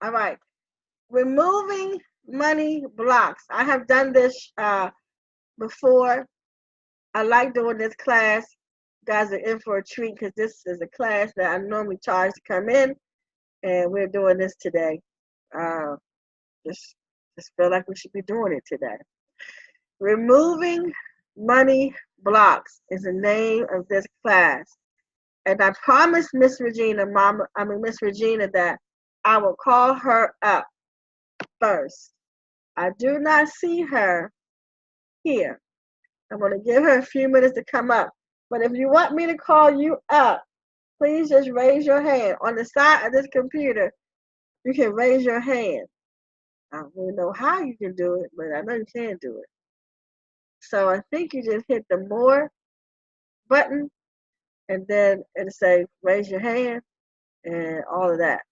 All right. Removing money blocks. I have done this before. I like doing this class. You guys are in for a treat because this is a class that I normally charge to come in, and we're doing this today. Uh, just, just feel like we should be doing it today. Removing money blocks is the name of this class. And I promised Miss Regina, Miss Regina, that I will call her up first. I do not see her here. I'm going to give her a few minutes to come up. But if you want me to call you up, please just raise your hand. On the side of this computer, you can raise your hand. I don't really know how you can do it, but I know you can do it. So I think you just hit the more button, and then it'll say raise your hand and all of that.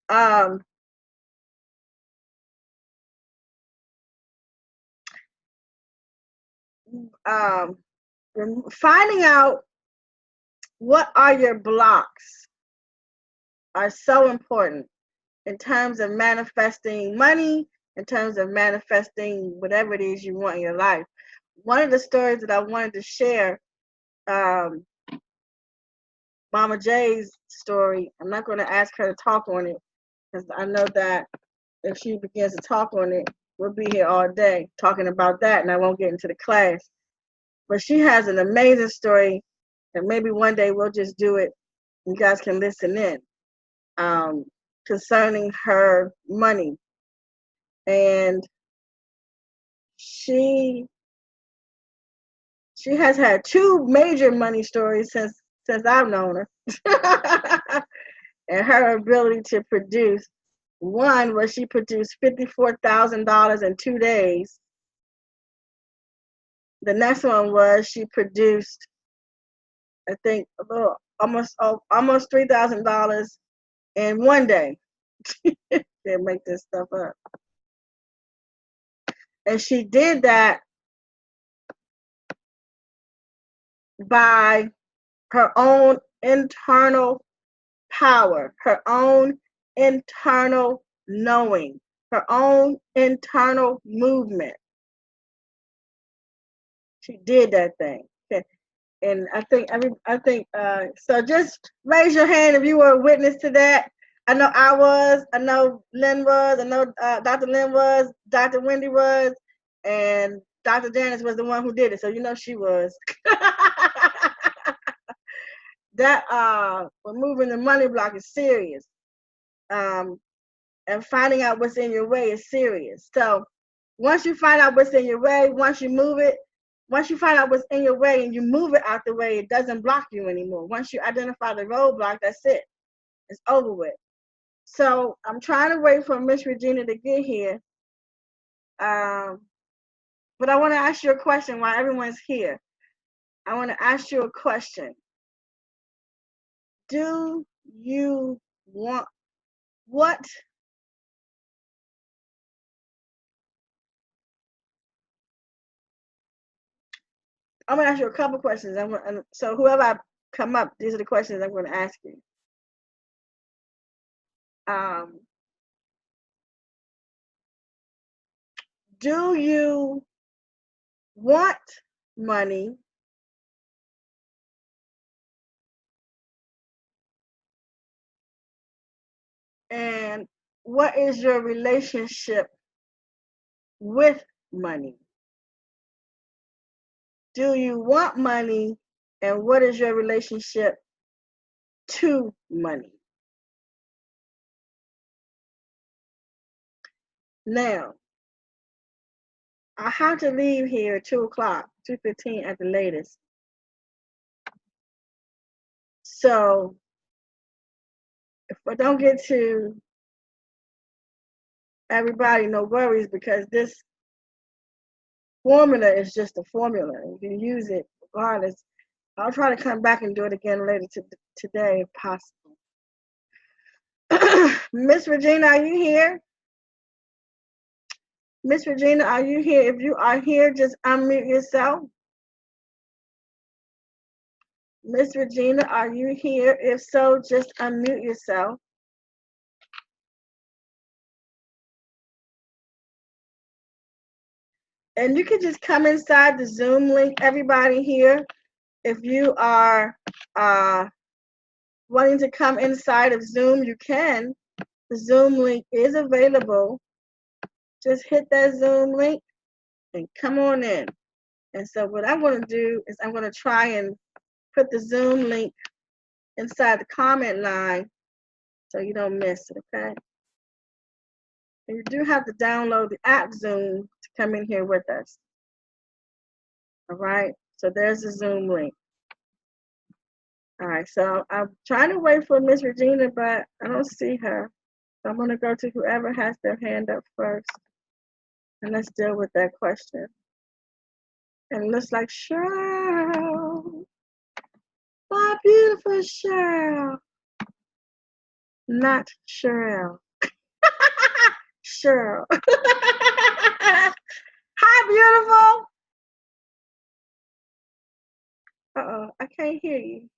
Um, um, Finding out what are your blocks are so important in terms of manifesting money, in terms of manifesting whatever it is you want in your life. One of the stories that I wanted to share, um, Mama J's story, I'm not going to ask her to talk on it because I know that if she begins to talk on it, we'll be here all day talking about that, and I won't get into the class. But she has an amazing story, and maybe one day we'll just do it. You guys can listen in, um, concerning her money, and she she has had two major money stories since I've known her, and her ability to produce. One was she produced $54,000 in 2 days. The next one was she produced, I think, a little almost $3,000 in one day. They make this stuff up, and she did that by her own internal power, her own internal knowing, her own internal movement. She did that thing. Okay. And so just raise your hand if you were a witness to that. I know I was, I know Lynn was, I know Dr. Lynn was, Dr. Wendy was, and Dr. Janice was the one who did it. So you know she was. That removing the money block is serious. Um, and finding out what's in your way is serious. So once you find out what's in your way, once you find out what's in your way and you move it out the way, it doesn't block you anymore. Once you identify the roadblock, that's it. It's over with. So I'm trying to wait for Miss Regina to get here. Um, but I want to ask you a question while everyone's here. I want to ask you a question. Do you want what? I'm gonna ask you a couple questions. So whoever I come up, these are the questions I'm gonna ask you. Um, do you want money, and what is your relationship with money? Do you want money, and what is your relationship to money? Now, I have to leave here at 2 o'clock, 2:15 at the latest. So if I don't get to everybody, no worries, because this formula is just a formula. You can use it regardless. I'll try to come back and do it again later today if possible. Miss Regina, are you here? Miss Regina, are you here? If you are here, just unmute yourself. Miss Regina, are you here? If so, just unmute yourself. And you can just come inside the Zoom link, everybody here. If you are wanting to come inside of Zoom, you can. The Zoom link is available. Just hit that Zoom link and come on in. And so what I'm going to do is I'm going to try and put the Zoom link inside the comment line so you don't miss it, okay? And you do have to download the app Zoom to come in here with us. All right, so there's the Zoom link. All right, so I'm trying to wait for Miss Regina, but I don't see her. So I'm going to go to whoever has their hand up first. And let's deal with that question. And it looks like Cheryl. My beautiful Cheryl. Not Cheryl. Cheryl. Hi, beautiful. Uh-oh, I can't hear you.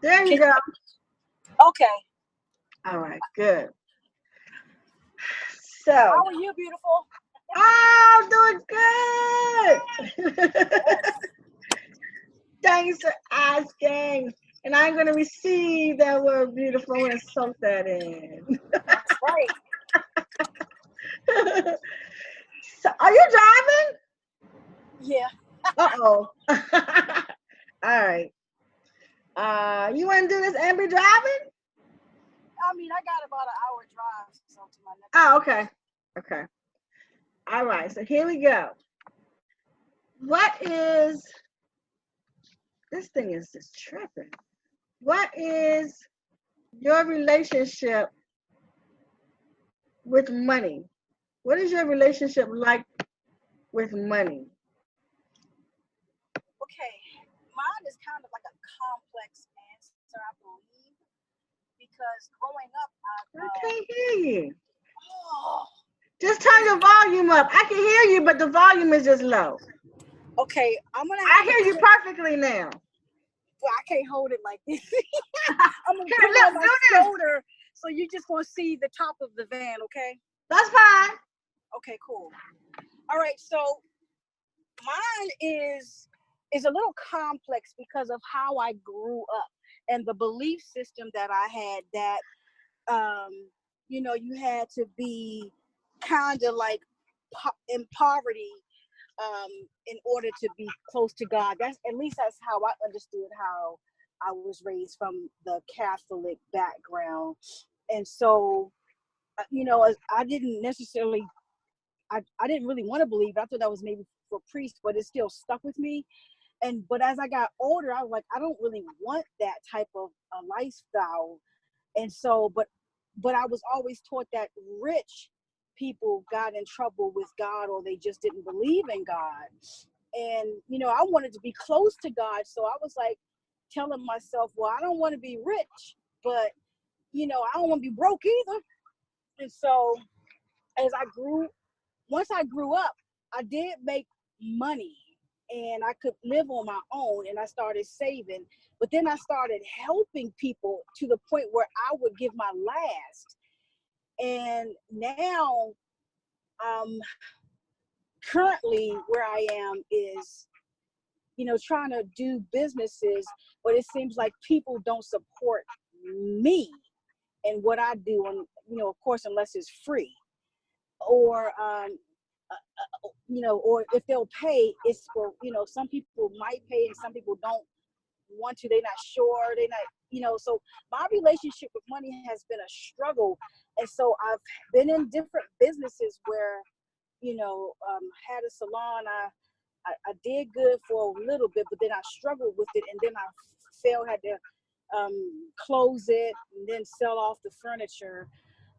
There you go. Okay. All right, good. So. How are you, beautiful? Oh, doing good. Thanks for asking. And I'm going to receive that word beautiful and soak that in. That's right. So, are you driving? Yeah. Uh-oh. All right. You want to do this and be driving? I mean, I got about an hour drive so to my next. Oh, okay. Okay. All right. So here we go. What is, this thing is just tripping. What is your relationship with money? What is your relationship like with money? Okay. Mine is kind of like a complex answer, I believe, because growing up, I can't hear you. Oh. Just turn your volume up. I can hear you, but the volume is just low. Okay, I'm gonna. I hear you perfectly now. Well, I can't hold it like this. I'm gonna put it on my shoulder, so you just gonna see the top of the van, okay? That's fine. Okay, cool. All right, so mine is a little complex because of how I grew up and the belief system that I had that you had to be kind of like in poverty in order to be close to God. That's how I understood how I was raised from the Catholic background. And so I didn't necessarily I didn't really want to believe. I thought that was maybe for priests, but it still stuck with me. But as I got older, I was like, I don't really want that type of lifestyle. And so, but I was always taught that rich people got in trouble with God, or they just didn't believe in God. And I wanted to be close to God, so I was like telling myself, well, I don't want to be rich, but I don't want to be broke either. And so, once I grew up, I did make money and I could live on my own, and I started saving. But then I started helping people to the point where I would give my last. And now, currently where I am is, trying to do businesses, but it seems like people don't support me and what I do, and of course, unless it's free, or or if they'll pay, it's for, some people might pay and some people don't want to, they're not sure, they're not, so my relationship with money has been a struggle. And so I've been in different businesses where, had a salon, I did good for a little bit, but then I struggled with it, and then I had to close it and then sell off the furniture.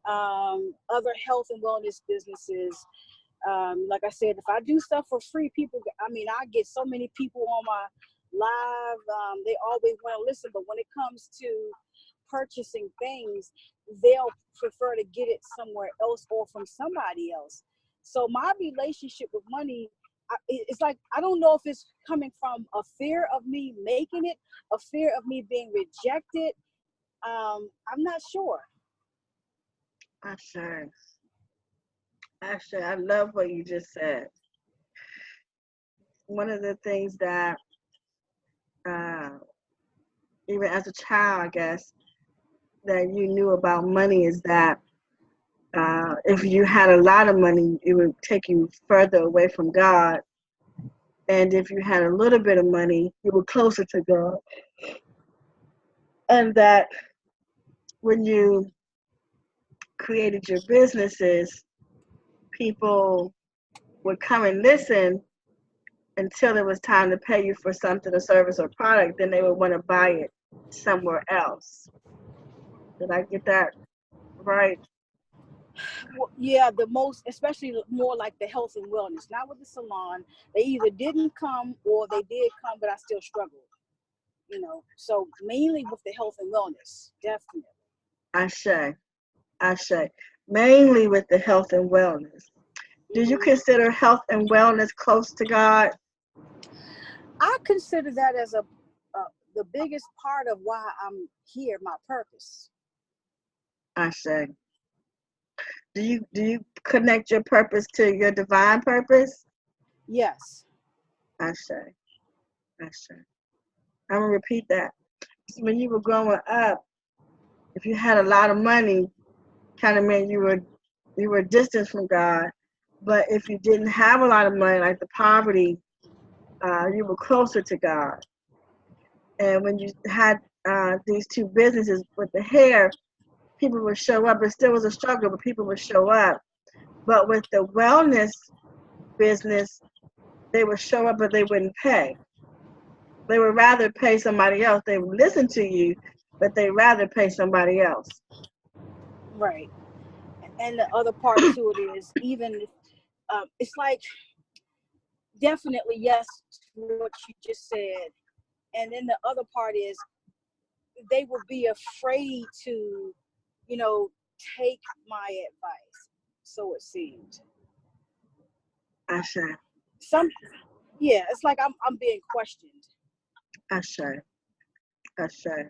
Other health and wellness businesses. Like I said, if I do stuff for free, I get so many people on my live. They always want to listen, but when it comes to purchasing things, they'll prefer to get it somewhere else or from somebody else. So my relationship with money, it's like, I don't know if it's coming from a fear of me making it, a fear of me being rejected. I'm not sure. I love what you just said. One of the things that, uh, even as a child, I guess, that you knew about money is that if you had a lot of money, it would take you further away from God. And if you had a little bit of money, you were closer to God. And that when you created your businesses, people would come and listen until it was time to pay you for something, a service or product, then they would want to buy it somewhere else. Did I get that right? Well, yeah, the most, especially more like the health and wellness, not with the salon. They either didn't come or they did come, but I still struggled, So mainly with the health and wellness, definitely. I say, mainly with the health and wellness. Do you consider health and wellness close to God? I consider that as the biggest part of why I'm here, my purpose. I say. Do you connect your purpose to your divine purpose? Yes. I say. I'm gonna repeat that. When you were growing up, if you had a lot of money, kind of meant you were distant from God. But if you didn't have a lot of money, like the poverty, you were closer to God. And when you had these two businesses with the hair, people would show up. It still was a struggle, but people would show up. But with the wellness business, they would show up, but they wouldn't pay. They would rather pay somebody else. They would listen to you, but they'd rather pay somebody else. Right. And the other part to it is, even it's like, definitely yes to what you just said. And then the other part is, they would be afraid to, take my advice. So it seemed. I say. Some, yeah, it's like I'm being questioned. I say. I say.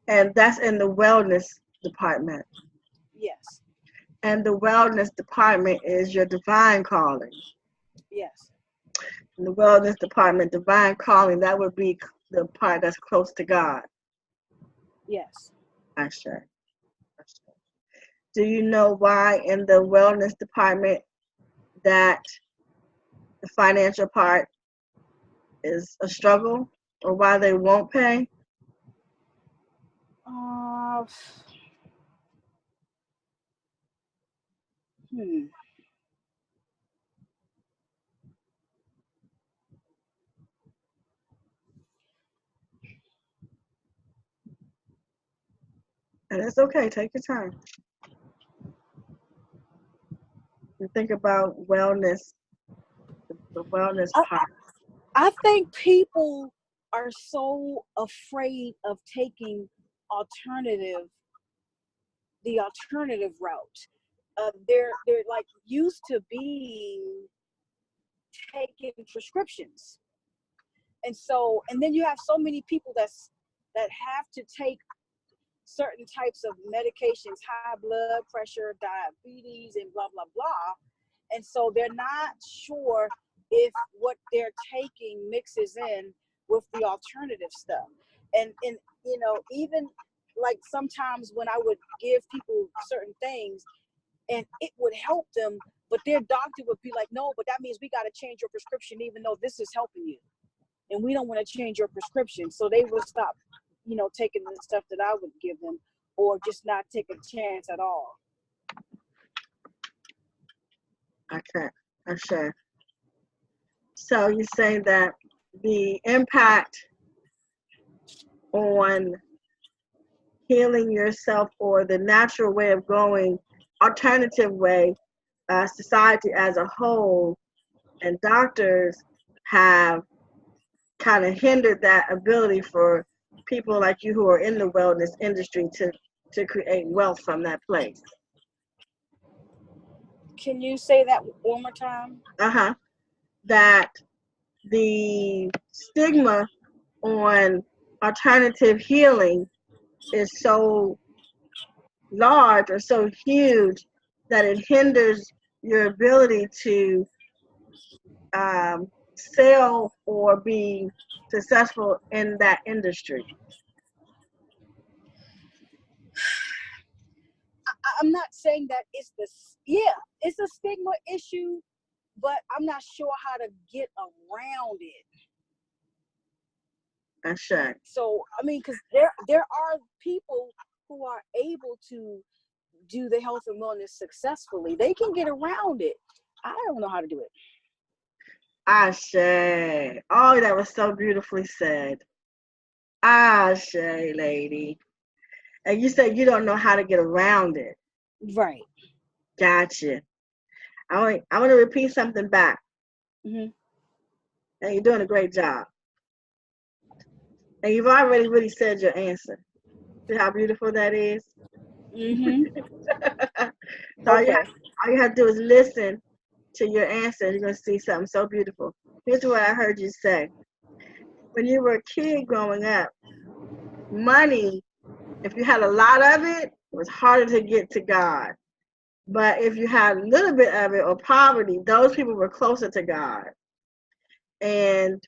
And that's in the wellness department. Yes. And the wellness department is your divine calling. Yes. In the wellness department, divine calling, that would be the part that's close to God. Yes. I say. Do you know why in the wellness department that the financial part is a struggle, or why they won't pay? Uh, hmm. And it's okay, take your time. You think about wellness, the wellness I, part. I think people are so afraid of taking alternative, the alternative route. They're like used to being taking prescriptions, and then you have so many people that have to take certain types of medications, high blood pressure, diabetes, and blah blah blah, and so they're not sure if what they're taking mixes in with the alternative stuff. And even like sometimes when I would give people certain things and it would help them, but their doctor would be like, no, but that means we got to change your prescription even though this is helping you, and we don't want to change your prescription. So they would stop taking the stuff that I would give them, or just not take a chance at all. Okay, I'm sure. So you say that the impact on healing yourself, or the natural way of going, alternative way, society as a whole, and doctors have kind of hindered that ability for people like you who are in the wellness industry to create wealth from that place. Can you say that one more time? That the stigma on alternative healing is so large or so huge that it hinders your ability to sell or be successful in that industry. I'm not saying that it's it's a stigma issue, but I'm not sure how to get around it. That's sure. So I mean, because there are people who are able to do the health and wellness successfully. They can get around it. I don't know how to do it. Ashe. Oh, that was so beautifully said. Ashe, lady. And you said you don't know how to get around it. Right. Gotcha. I want to repeat something back. Mm-hmm. And you're doing a great job. And you've already really said your answer. See how beautiful that is? Mm-hmm. So all you have to do is listen to your answer. You're going to see something so beautiful. Here's what I heard you say. When you were a kid growing up, money, if you had a lot of it, it was harder to get to God. But if you had a little bit of it or poverty, those people were closer to God. And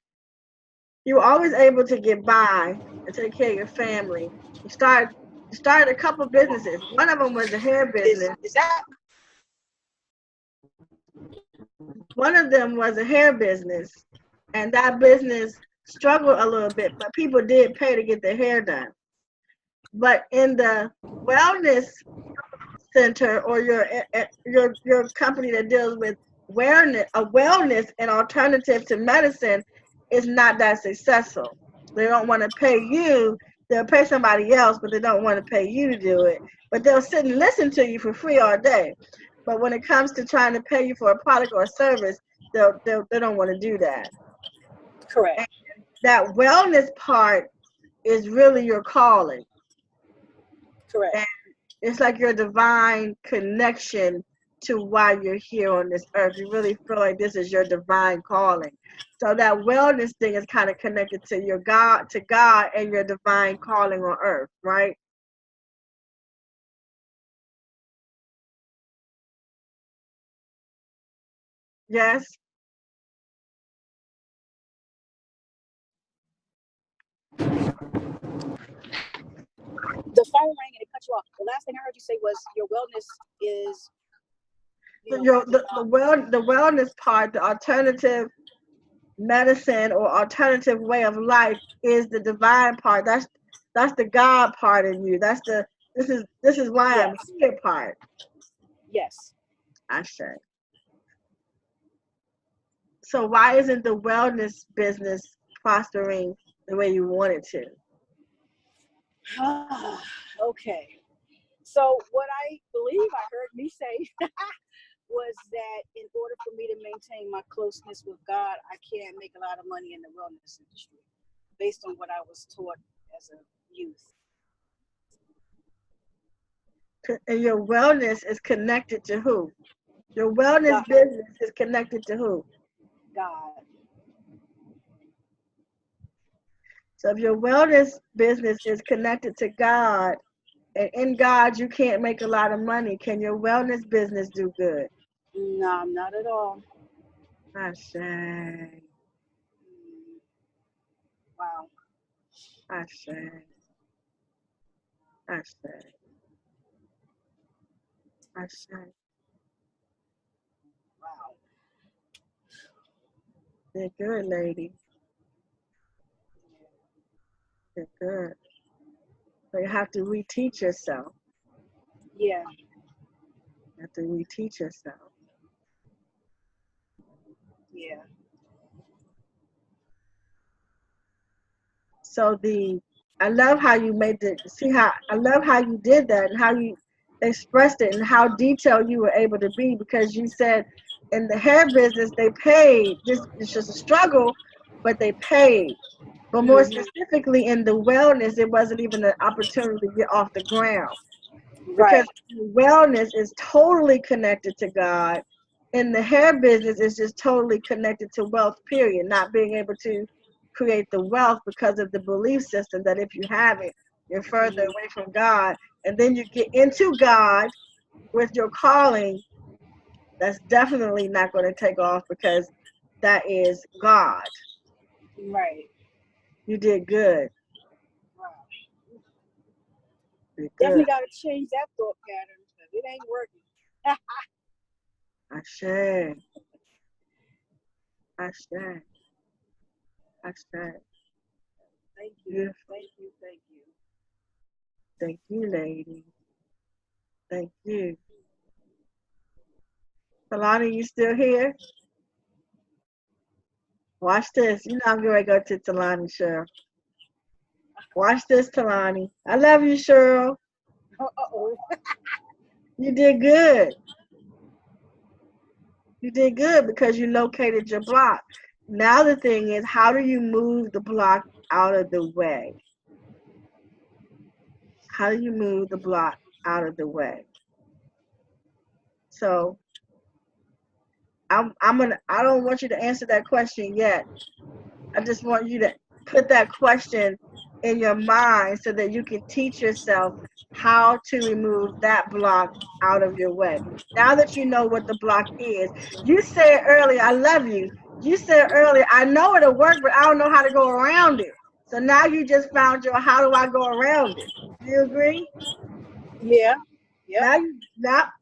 you were always able to get by and take care of your family. You started a couple businesses. One of them was a hair business. One of them was a hair business, and that business struggled a little bit, but people did pay to get their hair done. But in the wellness center or your company that deals with wellness and alternative to medicine is not that successful. They don't want to pay you. They'll pay somebody else, but they don't want to pay you to do it. But they'll sit and listen to you for free all day. But when it comes to trying to pay you for a product or a service, they don't want to do that. Correct. And that wellness part is really your calling. Correct. And it's like your divine connection to why you're here on this earth. You really feel like this is your divine calling. So that wellness thing is kind of connected to your God and your divine calling on earth, right? Yes. The phone rang and it cut you off. The last thing I heard you say was your wellness is the wellness part, the alternative medicine or alternative way of life is the divine part. That's the God part in you. That's the this is why I'm here part. Yes. I say. So why isn't the wellness business prospering the way you want it to? Okay. So what I believe I heard me say was that in order for me to maintain my closeness with God, I can't make a lot of money in the wellness industry based on what I was taught as a youth. And your wellness is connected to who? Your wellness God. business is connected to who? God. So if your wellness business is connected to God, and in God you can't make a lot of money, can your wellness business do good? No, not at all. I say. Wow. I say. I say. I say. Wow. They're good, lady. They're good. So you have to reteach yourself. Yeah. You have to reteach yourself. Yeah. So I love how you I love how you did that and how you expressed it and how detailed you were able to be, because you said in the hair business they paid. It's just a struggle, but they paid. But more specifically in the wellness, it wasn't even an opportunity to get off the ground. because Right. wellness is totally connected to God, and the hair business is just totally connected to wealth, period. Not being able to create the wealth because of the belief system that if you have it, you're further Mhm. away from God. And then you get into God with your calling, that's definitely not going to take off because that is God. Right. You did good. Wow. You did good. Definitely got to change that thought pattern because it ain't working. Ashe. Ashe. Ashe. Thank you. Beautiful. Thank you. Thank you. Thank you, lady. Thank you. Talani, you still here? Watch this. You know I'm going to go to Talani, Cheryl. Watch this, Talani. I love you, Cheryl. Uh-oh. You did good. You did good because you located your block. Now the thing is, how do you move the block out of the way? How do you move the block out of the way? So I don't want you to answer that question yet. I just want you to put that question in your mind so that you can teach yourself how to remove that block out of your way. Now that you know what the block is, you said earlier, I love you. You said earlier, I know it'll work, but I don't know how to go around it. So now you just found your how do I go around it? Do you agree? Yeah. Yep.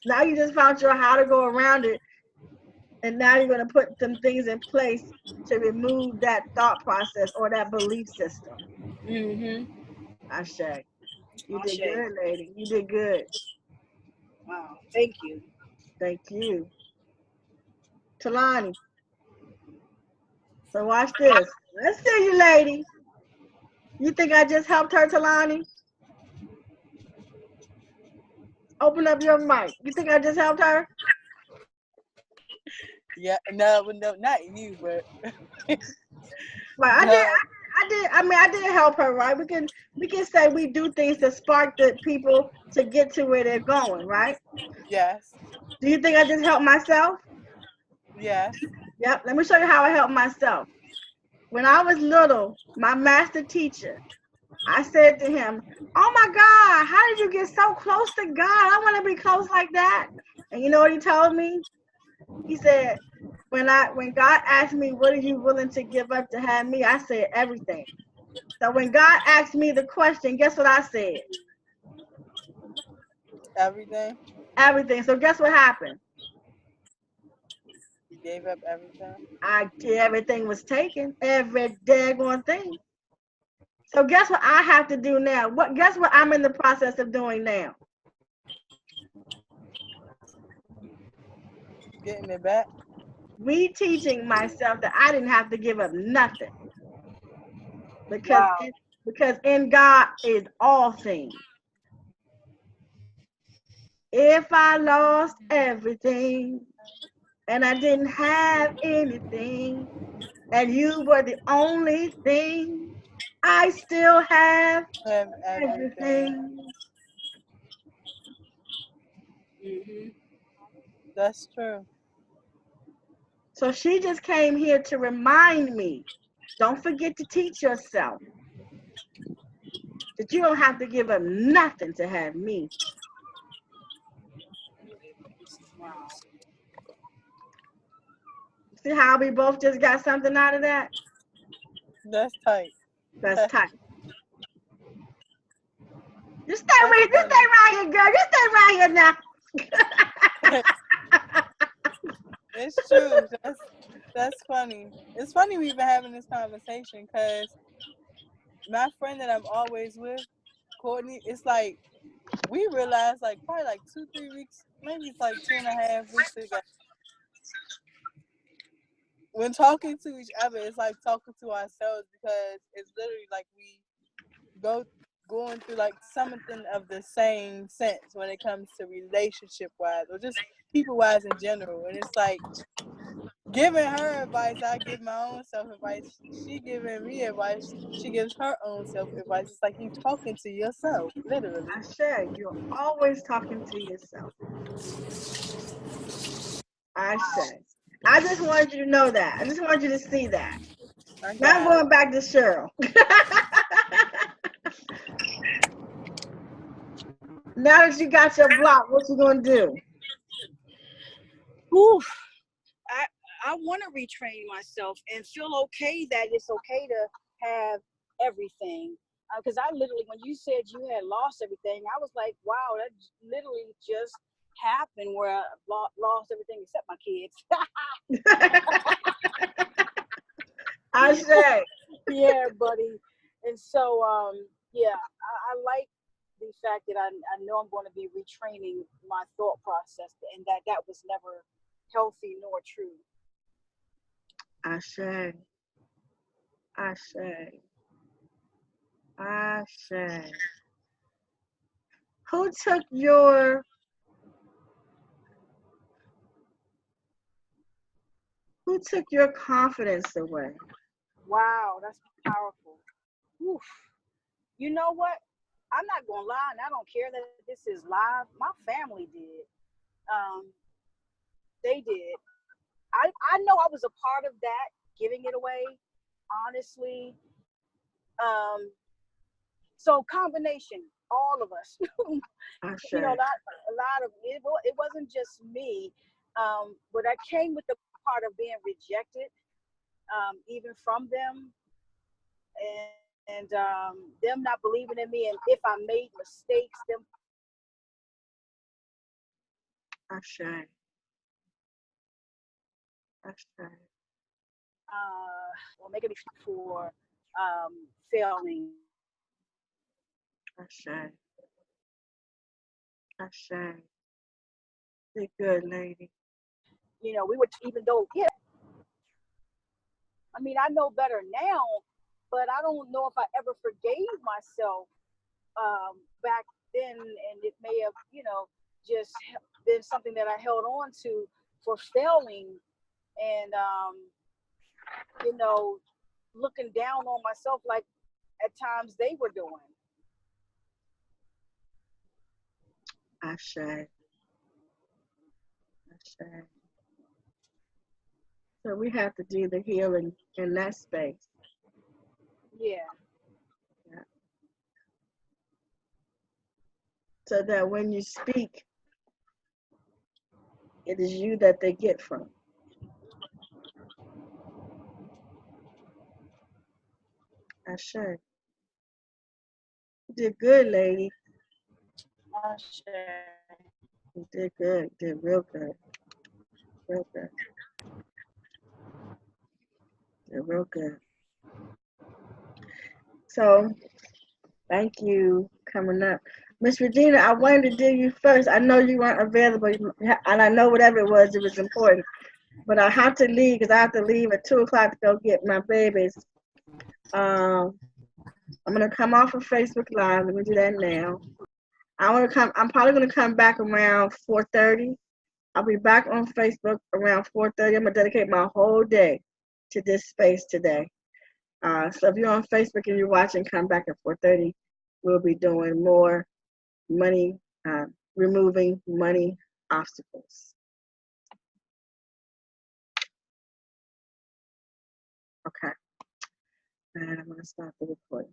Now you just found your how to go around it, and now you're going to put some things in place to remove that thought process or that belief system. Mm-hmm. Ashe. You did Ashe. good, lady. You did good. Wow. Thank you. Thank you. Talani. So watch this. Let's see you, lady. You think I just helped her, Talani? Open up your mic. You think I just helped her? Yeah, no, no, not you, but Right. I did. no, I did. I mean, I did help her, right? We can say we do things to spark the people to get to where they're going, right? yes, Do you think I just helped myself? yes, Yep. Let me show you how I helped myself. When I was little, my master teacher, I said to him, "Oh my God, how did you get so close to God? I want to be close like that." And you know what he told me? He said, when God asked me, "What are you willing to give up to have me?" I said everything. So when God asked me the question, guess what I said? everything. Everything. So guess what happened? You gave up everything. I did everything was taken, every daggone thing. So guess what I have to do now? Guess what I'm in the process of doing now? Getting it back. Reteaching myself that I didn't have to give up nothing because Wow. because in God is all things. If I lost everything and I didn't have anything and you were the only thing, I still have Have everything. everything. Mm-hmm. That's true. So she just came here to remind me, don't forget to teach yourself that you don't have to give up nothing to have me. Wow. See how we both just got something out of that? That's tight. That's tight. That's You stay funny. right here, girl. You stay right here now. It's true. That's funny. It's funny we've been having this conversation because my friend that I'm always with, Courtney, it's like we realized like probably like 2, 3 weeks, maybe it's like 2.5 weeks ago. When talking to each other, it's like talking to ourselves because it's literally like we go going through like something of the same sense when it comes to relationship wise or just people wise in general. And it's like giving her advice, I give my own self advice. She giving me advice. She gives her own self advice. It's like you talking to yourself, literally. I said, you're always talking to yourself. I said. I just wanted you to know that. I just wanted you to see that. I Now I'm got going it. back to Sherrill. Now that you got your block, what you gonna do? Oof. I want to retrain myself and feel okay that it's okay to have everything. Because I literally, when you said you had lost everything, I was like, wow, that literally just happened where I lost everything except my kids. I said. Yeah, buddy. And so, yeah, I like the fact that I know I'm going to be retraining my thought process and that was never healthy nor true. I said. I said. I said. Who took your confidence away? Wow, that's powerful. Oof. You know what? I'm not gonna lie, and I don't care that this is live. My family did. Um, they did. I know I was a part of that, giving it away. Honestly, um, so combination, all of us. I You know, said. a lot of it. It wasn't just me, but I came with the part of being rejected, even from them, and them not believing in me, and if I made mistakes, them I said. I said. or making me for failing. I said. I said. You're good, lady. You know, we would even though yeah. I mean, I know better now, but I don't know if I ever forgave myself back then, and it may have, just been something that I held on to for failing, and you know, looking down on myself like at times they were doing. I said. I said. So we have to do the healing in that space. Yeah, Yeah. So that when you speak, it is you that they get from. I said. You did good, lady. I share. You did good. You did real good. Real good. You did real good. So thank you coming up. Miss Regina, I wanted to do you first. I know you weren't available, and I know whatever it was important. But I have to leave because I have to leave at 2 o'clock to go get my babies. Um, I'm gonna come off of Facebook Live. Let me do that now. I want to come. I'm probably gonna come back around 4:30. I'll be back on Facebook around 4:30. I'm gonna dedicate my whole day to this space today. So if you're on Facebook and you're watching, come back at 4:30. We'll be doing more money, removing money obstacles. Okay, and I'm gonna stop the recording.